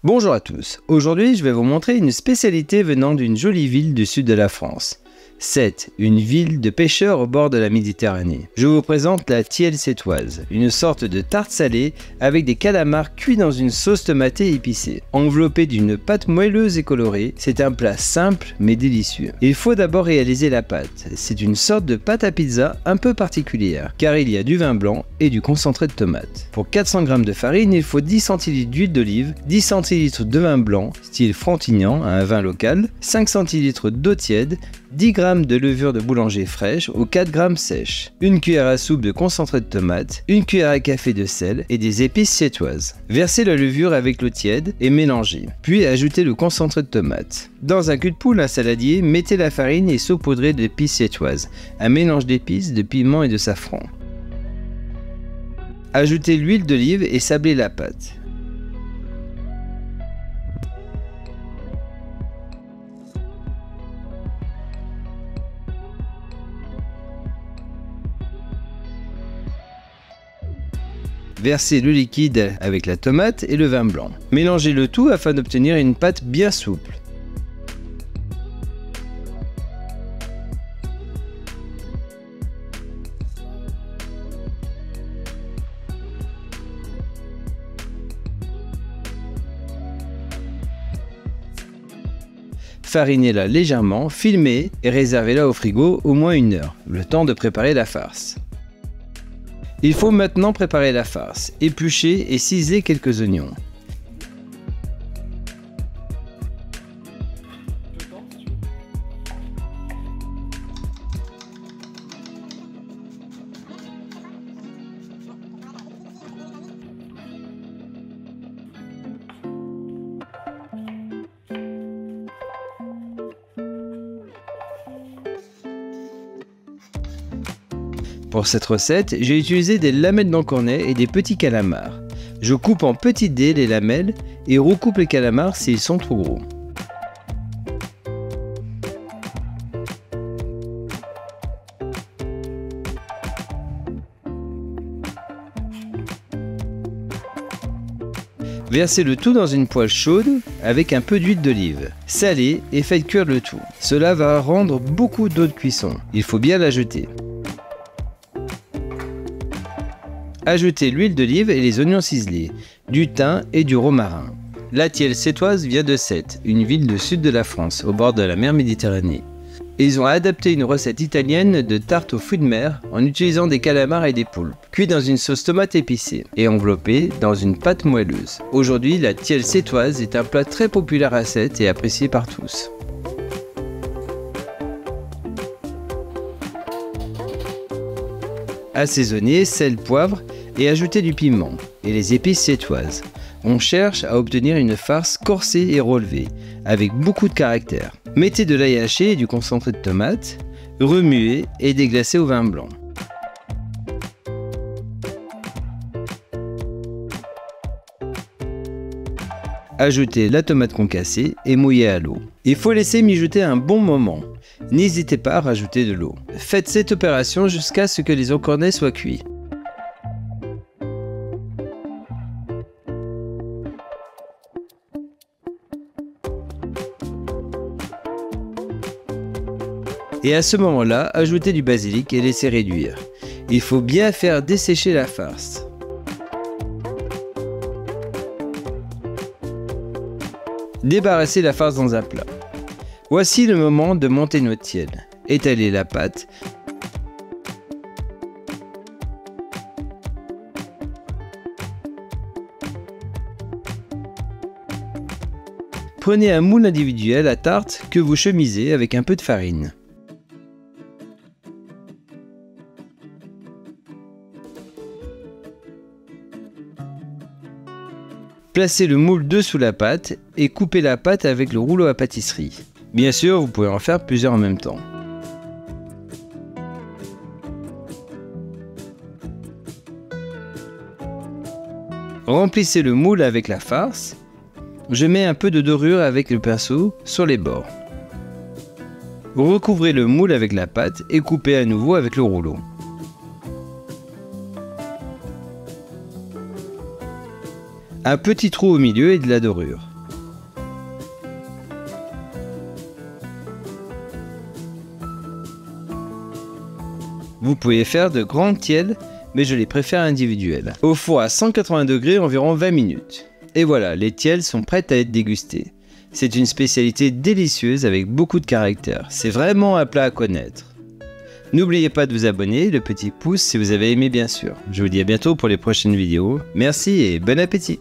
Bonjour à tous, aujourd'hui je vais vous montrer une spécialité venant d'une jolie ville du sud de la France. Sète, une ville de pêcheurs au bord de la Méditerranée. Je vous présente la tielle sétoise, une sorte de tarte salée avec des calamars cuits dans une sauce tomatée épicée. Enveloppé d'une pâte moelleuse et colorée, c'est un plat simple mais délicieux. Il faut d'abord réaliser la pâte. C'est une sorte de pâte à pizza un peu particulière, car il y a du vin blanc et du concentré de tomate. Pour 400 g de farine, il faut 10 cl d'huile d'olive, 10 cl de vin blanc, style Frontignan, un vin local, 5 cl d'eau tiède, 10 g de levure de boulanger fraîche ou 4 g sèche, une cuillère à soupe de concentré de tomate, une cuillère à café de sel et des épices sétoises. Versez la levure avec l'eau tiède et mélangez, puis ajoutez le concentré de tomate. Dans un cul de poule, un saladier, mettez la farine et saupoudrez d'épices sétoises, un mélange d'épices, de piment et de safran. Ajoutez l'huile d'olive et sablez la pâte. Versez le liquide avec la tomate et le vin blanc. Mélangez le tout afin d'obtenir une pâte bien souple. Farinez-la légèrement, filmez et réservez-la au frigo au moins 1 heure, le temps de préparer la farce. Il faut maintenant préparer la farce, éplucher et ciseler quelques oignons. Pour cette recette, j'ai utilisé des lamelles d'encornet et des petits calamars. Je coupe en petits dés les lamelles et recoupe les calamars s'ils sont trop gros. Versez le tout dans une poêle chaude avec un peu d'huile d'olive. Salez et faites cuire le tout. Cela va rendre beaucoup d'eau de cuisson. Il faut bien l'ajouter. Ajoutez l'huile d'olive et les oignons ciselés, du thym et du romarin. La tielle sétoise vient de Sète, une ville du sud de la France, au bord de la mer Méditerranée. Ils ont adapté une recette italienne de tarte aux fruits de mer en utilisant des calamars et des poulpes, cuits dans une sauce tomate épicée et enveloppés dans une pâte moelleuse. Aujourd'hui, la tielle sétoise est un plat très populaire à Sète et apprécié par tous. Assaisonnez, sel, poivre et ajoutez du piment et les épices sétoises. On cherche à obtenir une farce corsée et relevée, avec beaucoup de caractère. Mettez de l'ail haché et du concentré de tomate, remuez et déglacez au vin blanc. Ajoutez la tomate concassée et mouillez à l'eau. Il faut laisser mijoter un bon moment. N'hésitez pas à rajouter de l'eau. Faites cette opération jusqu'à ce que les encornets soient cuits. Et à ce moment-là, ajoutez du basilic et laissez réduire. Il faut bien faire dessécher la farce. Débarrassez la farce dans un plat. Voici le moment de monter notre tielle. Étalez la pâte. Prenez un moule individuel à tarte que vous chemisez avec un peu de farine. Placez le moule dessous la pâte et coupez la pâte avec le rouleau à pâtisserie. Bien sûr, vous pouvez en faire plusieurs en même temps. Remplissez le moule avec la farce. Je mets un peu de dorure avec le pinceau sur les bords. Recouvrez le moule avec la pâte et coupez à nouveau avec le rouleau. Un petit trou au milieu et de la dorure. Vous pouvez faire de grandes tielles, mais je les préfère individuelles. Au four à 180 degrés environ 20 minutes. Et voilà, les tielles sont prêtes à être dégustées. C'est une spécialité délicieuse avec beaucoup de caractère. C'est vraiment un plat à connaître. N'oubliez pas de vous abonner, le petit pouce si vous avez aimé bien sûr. Je vous dis à bientôt pour les prochaines vidéos. Merci et bon appétit!